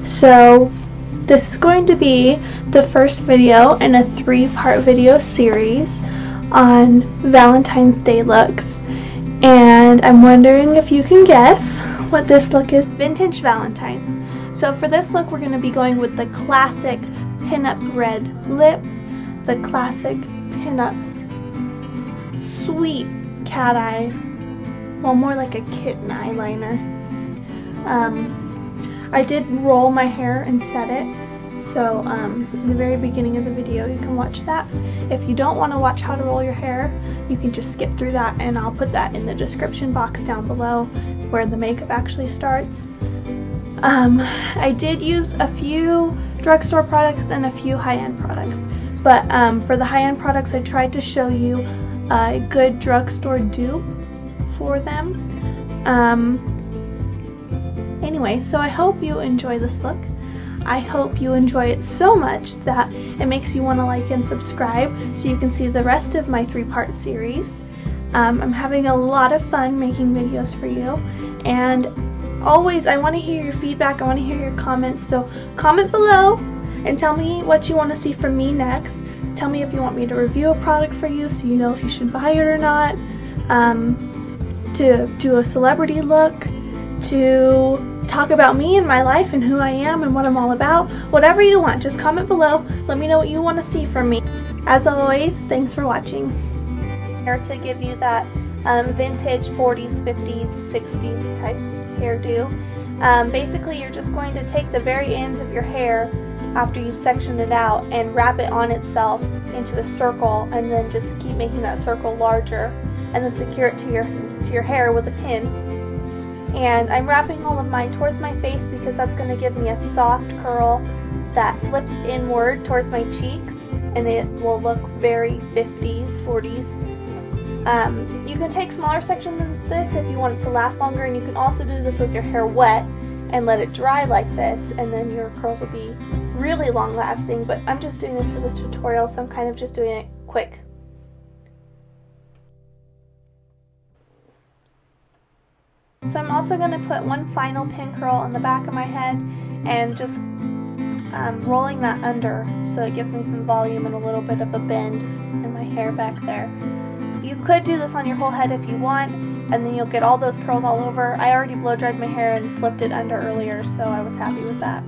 So this is going to be the first video in a 3-part video series on Valentine's Day looks, and I'm wondering if you can guess what this look is. Vintage Valentine. So for this look we're going to be going with the classic pinup red lip, the classic pinup sweet cat eye, well, more like a kitten eyeliner. I did roll my hair and set it, so in the very beginning of the video you can watch that. If you don't want to watch how to roll your hair, you can just skip through that, and I'll put that in the description box down below where the makeup actually starts. I did use a few drugstore products and a few high-end products, but for the high-end products I tried to show you a good drugstore dupe for them. Anyway, so I hope you enjoy this look. I hope you enjoy it so much that it makes you want to like and subscribe so you can see the rest of my 3-part series. I'm having a lot of fun making videos for you, and always I want to hear your feedback, I want to hear your comments, so comment below and tell me what you want to see from me next. Tell me if you want me to review a product for you so you know if you should buy it or not, to do a celebrity look, to talk about me and my life and who I am and what I'm all about. Whatever you want, just comment below. Let me know what you want to see from me. As always, thanks for watching. Here to give you that vintage 40s, 50s, 60s type hairdo. Basically, you're just going to take the very ends of your hair after you've sectioned it out and wrap it on itself into a circle, and then just keep making that circle larger, and then secure it to your hair with a pin. And I'm wrapping all of mine towards my face because that's going to give me a soft curl that flips inward towards my cheeks, and it will look very 50s, 40s. You can take smaller sections than this if you want it to last longer, and you can also do this with your hair wet and let it dry like this, and then your curls will be really long lasting. But I'm just doing this for the tutorial, so I'm kind of just doing it quick. So I'm also going to put one final pin curl on the back of my head and just rolling that under so it gives me some volume and a little bit of a bend in my hair back there. You could do this on your whole head if you want, and then you'll get all those curls all over. I already blow dried my hair and flipped it under earlier, so I was happy with that.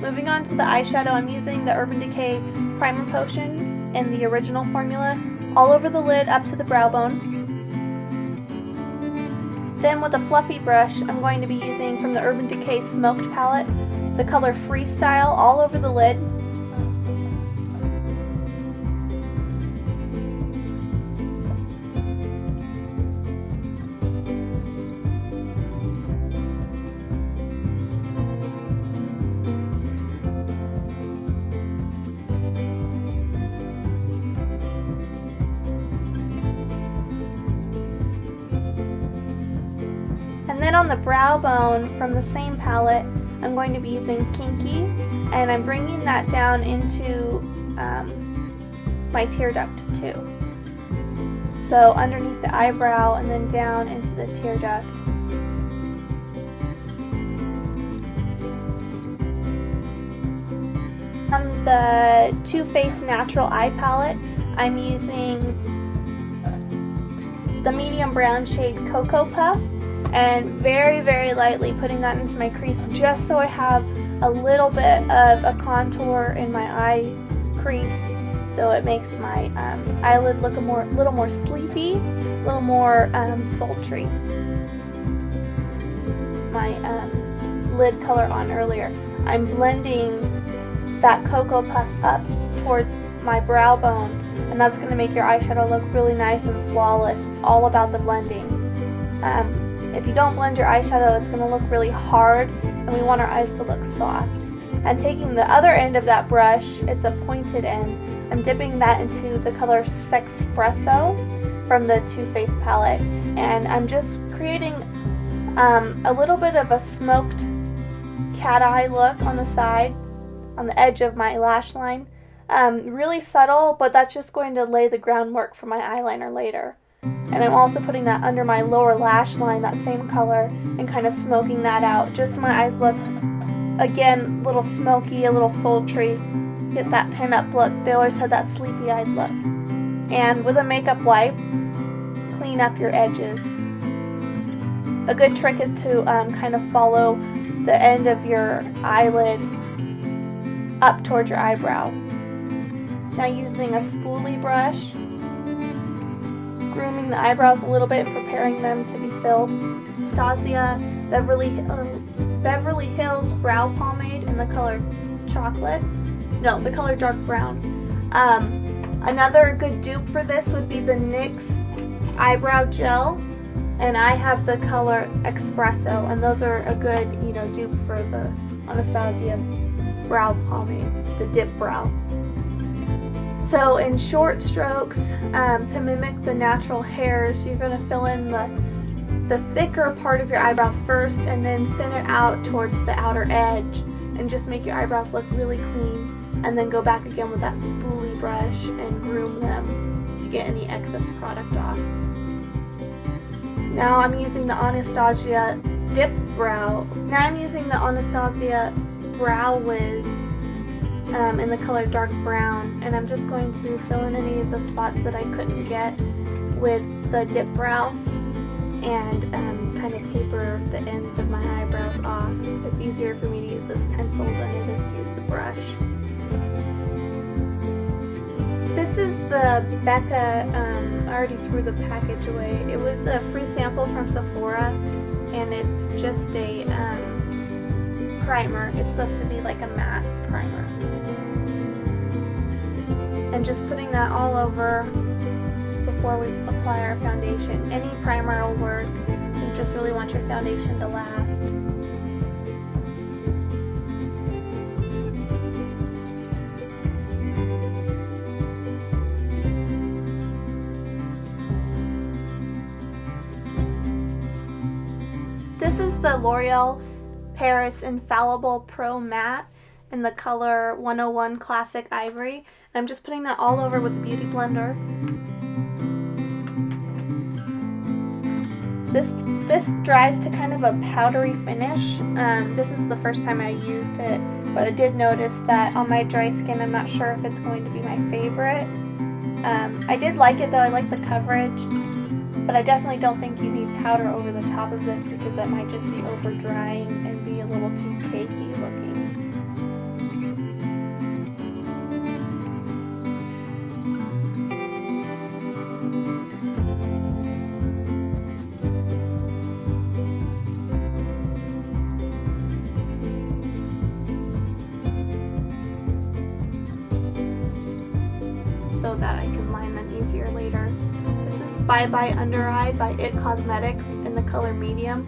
Moving on to the eyeshadow, I'm using the Urban Decay Primer Potion in the original formula all over the lid up to the brow bone. Then with a fluffy brush, I'm going to be using from the Urban Decay Smoked palette the color Freestyle all over the lid. And then on the brow bone from the same palette, I'm going to be using Kinky, and I'm bringing that down into my tear duct too. So underneath the eyebrow and then down into the tear duct. On the Too Faced Natural Eye Palette, I'm using the medium brown shade Cocoa Puff, and very, very lightly putting that into my crease just so I have a little bit of a contour in my eye crease, so it makes my eyelid look a little more sleepy, a little more sultry. My lid color on earlier. I'm blending that Cocoa Puff up towards my brow bone, and that's going to make your eyeshadow look really nice and flawless. It's all about the blending. If you don't blend your eyeshadow, it's going to look really hard, and we want our eyes to look soft. And taking the other end of that brush, it's a pointed end, I'm dipping that into the color Sexpresso from the Too Faced palette, and I'm just creating a little bit of a smoked cat eye look on the side, on the edge of my lash line. Really subtle, but that's just going to lay the groundwork for my eyeliner later. And I'm also putting that under my lower lash line, that same color, and kind of smoking that out, just so my eyes look again, a little smoky, a little sultry. Get that pin-up look. They always had that sleepy-eyed look. And with a makeup wipe, clean up your edges. A good trick is to kind of follow the end of your eyelid up towards your eyebrow. Now using a spoolie brush, grooming the eyebrows a little bit and preparing them to be filled. Anastasia Beverly Hills Brow Pomade in the color chocolate. No, the color dark brown. Another good dupe for this would be the NYX eyebrow gel, and I have the color Espresso, and those are a good, dupe for the Anastasia brow pomade, the Dipbrow. So in short strokes, to mimic the natural hairs, you're going to fill in the thicker part of your eyebrow first, and then thin it out towards the outer edge, and just make your eyebrows look really clean. And then go back again with that spoolie brush and groom them to get any excess product off. Now I'm using the Anastasia Dipbrow. Now I'm using the Anastasia Brow Wiz in the color dark brown, and I'm just going to fill in any of the spots that I couldn't get with the Dipbrow, and kind of taper the ends of my eyebrows off. It's easier for me to use this pencil than it is to use the brush. This is the Becca, I already threw the package away. It was a free sample from Sephora, and it's just a primer. It's supposed to be like a matte primer. And just putting that all over before we apply our foundation. Any primer will work. You just really want your foundation to last. This is the L'Oreal Paris Infallible Pro Matte in the color 101 Classic Ivory. And I'm just putting that all over with a beauty blender. This dries to kind of a powdery finish. This is the first time I used it, but I did notice that on my dry skin, I'm not sure if it's going to be my favorite. I did like it though, I like the coverage. But I definitely don't think you need powder over the top of this, because that might just be over drying and be a little too cakey looking. So that I can line them easier later. Bye Bye Under Eye by It Cosmetics in the color medium.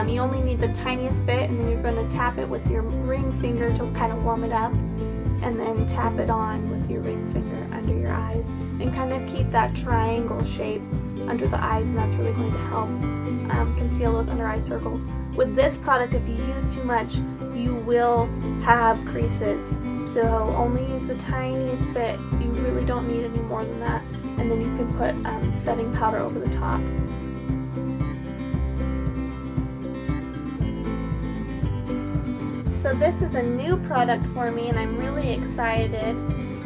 You only need the tiniest bit, and then you're going to tap it with your ring finger to kind of warm it up, and then tap it on with your ring finger under your eyes, and kind of keep that triangle shape under the eyes, and that's really going to help conceal those under eye circles. With this product, if you use too much, you will have creases. So only use the tiniest bit. You really don't need any more than that. And then you can put setting powder over the top. So this is a new product for me, and I'm really excited.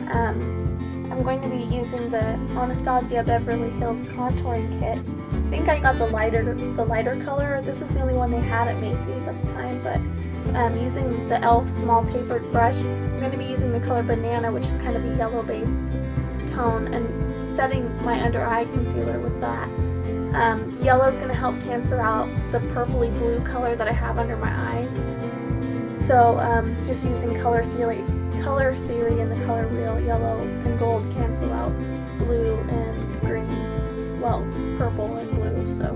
I'm going to be using the Anastasia Beverly Hills contouring kit. I think I got the lighter color. This is the only one they had at Macy's at the time, but using the e.l.f. small tapered brush, I'm going to be using the color Banana, which is kind of a yellow-based tone, and setting my under eye concealer with that. Yellow is going to help cancel out the purpley blue color that I have under my eyes. So just using color theory and the color Real, yellow and gold cancel out blue and green. Well, purple and blue. So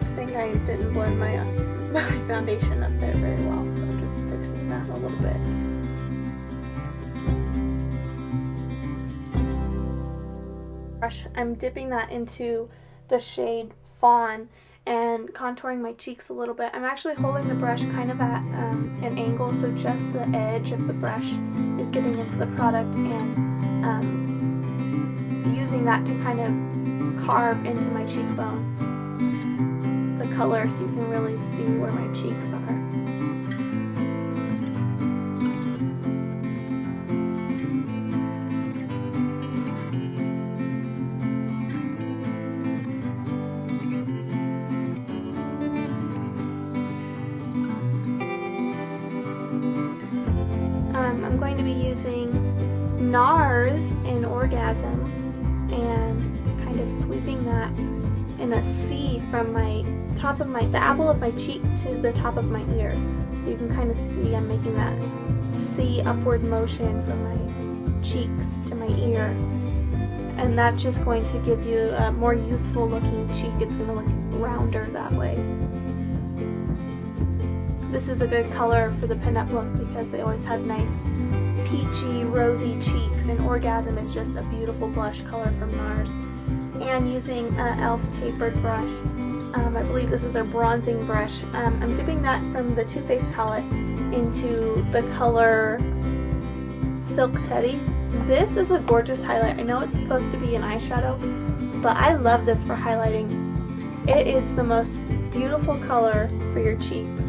I think I didn't blend my foundation up there very well, so I'm just fixing that a little bit. I'm dipping that into the shade Fawn and contouring my cheeks a little bit. I'm actually holding the brush kind of at an angle, so just the edge of the brush is getting into the product, and using that to kind of carve into my cheekbone. The color so you can really see where my cheeks are. I'm going to be using Nars in Orgasm and kind of sweeping that in a C from my top of the apple of my cheek to the top of my ear. So you can kind of see I'm making that C upward motion from my cheeks to my ear. And that's just going to give you a more youthful looking cheek. It's going to look rounder that way. This is a good color for the pinup look because it always has nice peachy, rosy cheeks, and Orgasm is just a beautiful blush color from Nars. And using e.l.f. tapered brush, I believe this is a bronzing brush. I'm dipping that from the Too Faced palette into the color Silk Teddy. This is a gorgeous highlight. I know it's supposed to be an eyeshadow, but I love this for highlighting. It is the most beautiful color for your cheeks.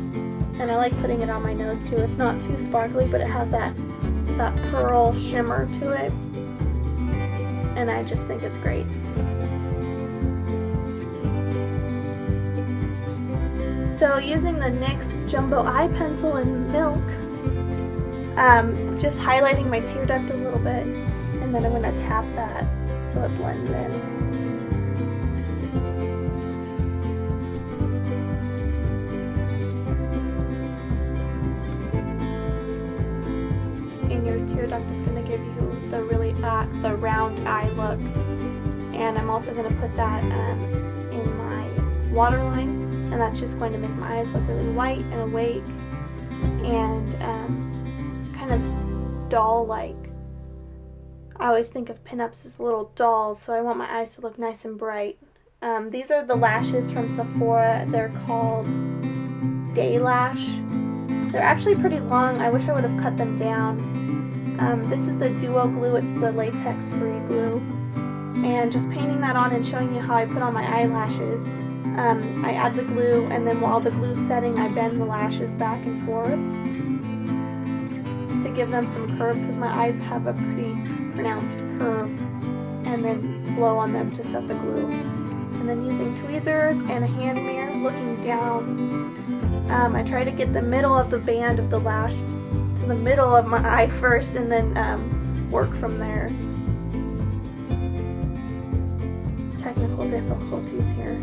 And I like putting it on my nose too. It's not too sparkly, but it has that pearl shimmer to it. And I just think it's great. So using the NYX Jumbo Eye Pencil in Milk, just highlighting my tear duct a little bit, and then I'm going to tap that so it blends in. Your tear duct is going to give you the really the round eye look, and I'm also going to put that in my waterline, and that's just going to make my eyes look really white and awake and kind of doll-like. I always think of pinups as little dolls, so I want my eyes to look nice and bright. These are the lashes from Sephora. They're called Daylash. They're actually pretty long. I wish I would have cut them down. This is the Duo glue. It's the latex-free glue. And just painting that on and showing you how I put on my eyelashes. I add the glue, and then while the glue's setting, I bend the lashes back and forth to give them some curve, because my eyes have a pretty pronounced curve, and then blow on them to set the glue. And then using tweezers and a hand mirror, looking down, I try to get the middle of the band of the lash to the middle of my eye first, and then work from there. Technical difficulties here.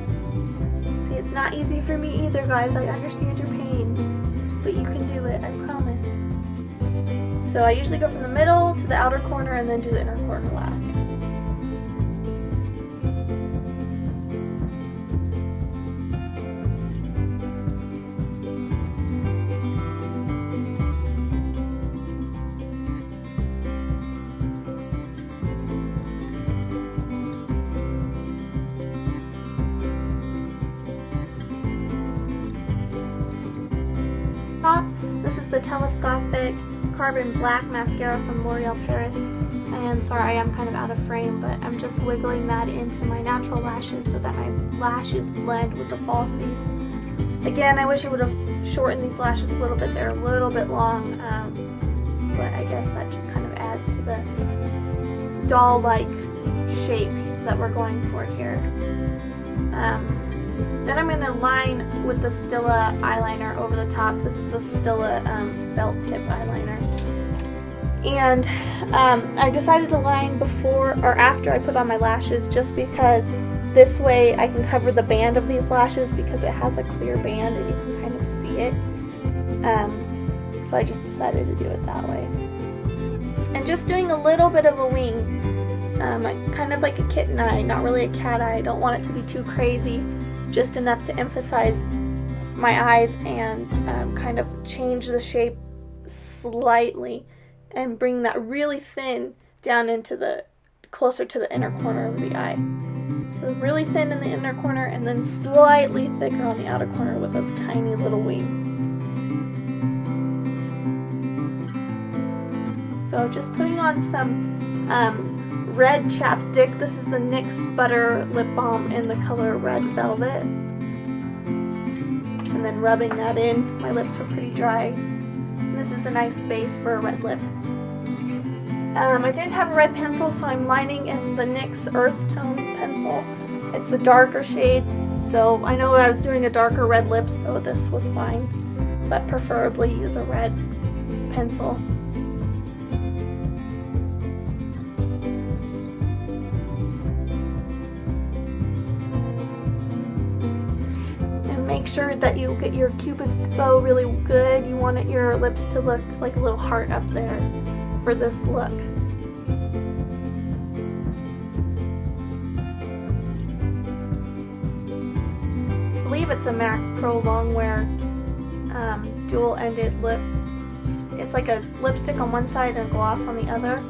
See, it's not easy for me either, guys. I understand your pain, but you can do it, I promise. So I usually go from the middle to the outer corner and then do the inner corner last. This is the Telescopic Carbon Black Mascara from Loreal Paris. And sorry, I am kind of out of frame, but I'm just wiggling that into my natural lashes so that my lashes blend with the falsies. Again, I wish I would have shortened these lashes a little bit. They're a little bit long, but I guess that just kind of adds to the doll-like shape that we're going for here. Then I'm going to line with the Stila eyeliner over the top. This is the Stila felt tip eyeliner. And I decided to line before or after I put on my lashes, just because this way I can cover the band of these lashes, because it has a clear band and you can kind of see it. So I just decided to do it that way. And just doing a little bit of a wing, kind of like a kitten eye, not really a cat eye. I don't want it to be too crazy, just enough to emphasize my eyes and kind of change the shape slightly and bring that really thin down into the closer to the inner corner of the eye. So really thin in the inner corner and then slightly thicker on the outer corner with a tiny little wing. So just putting on some red chapstick. This is the NYX Butter Lip Balm in the color Red Velvet. and then rubbing that in. My lips were pretty dry. And this is a nice base for a red lip. I didn't have a red pencil, so I'm lining in the NYX Earth Tone pencil. It's a darker shade, so I know I was doing a darker red lip, so this was fine. But preferably use a red pencil. And make sure that you get your cupid bow really good. You want your lips to look like a little heart up there for this look. I believe it's a MAC Pro Longwear dual-ended lip. It's like a lipstick on one side and a gloss on the other,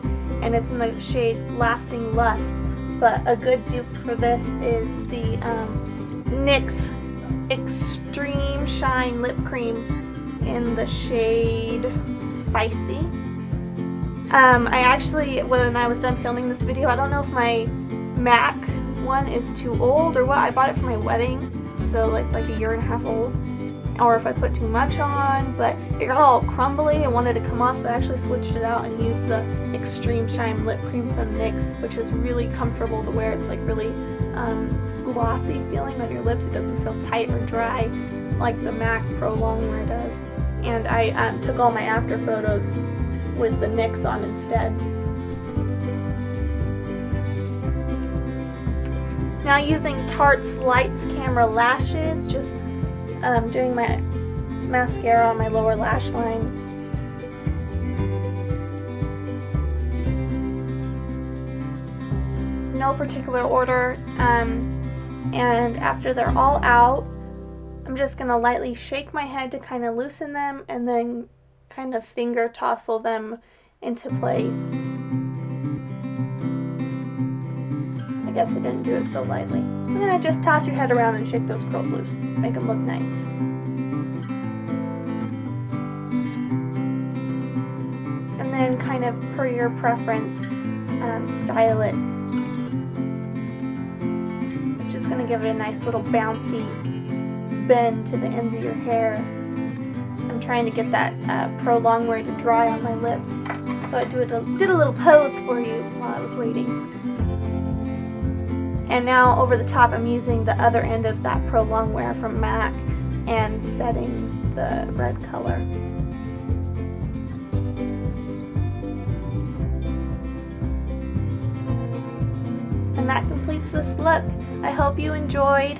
and it's in the shade Lasting Lust. But a good dupe for this is the NYX Extreme Shine Lip Cream in the shade Spicy. I actually, when I was done filming this video, I don't know if my MAC one is too old or what. I bought it for my wedding, so it's like a 1.5 years old, or if I put too much on, but it got all crumbly and wanted to come off, so I actually switched it out and used the Extreme Shine Lip Cream from NYX, which is really comfortable to wear. It's like really glossy feeling on your lips. It doesn't feel tight or dry like the MAC Pro Longwear does. And I took all my after photos with the NYX on instead. Now using Tarte's Lights Camera Lashes, just doing my mascara on my lower lash line. No particular order, and after they're all out, I'm just going to lightly shake my head to kind of loosen them, and then kind of finger tousle them into place. I guess I didn't do it so lightly. And then I just toss your head around and shake those curls loose. Make them look nice. And then kind of per your preference, style it. It's just going to give it a nice little bouncy bend to the ends of your hair. I'm trying to get that Pro Longwear to dry on my lips, so I did a little pose for you while I was waiting. And now over the top, I'm using the other end of that Pro Longwear from MAC and setting the red color. And that completes this look. I hope you enjoyed.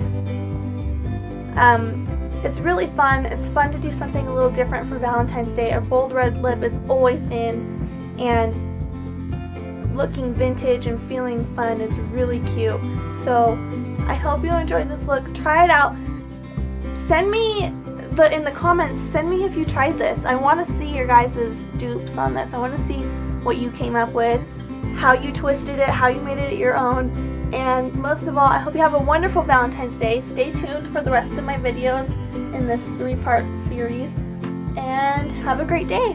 It's really fun. It's fun to do something a little different for Valentine's Day. A bold red lip is always in, and looking vintage and feeling fun is really cute. So I hope you enjoyed this look. Try it out. Send me in the comments, send me if you tried this. I want to see your guys' dupes on this. I want to see what you came up with, how you twisted it, how you made it your own. And most of all, I hope you have a wonderful Valentine's Day. Stay tuned for the rest of my videos in this 3-part series, and have a great day.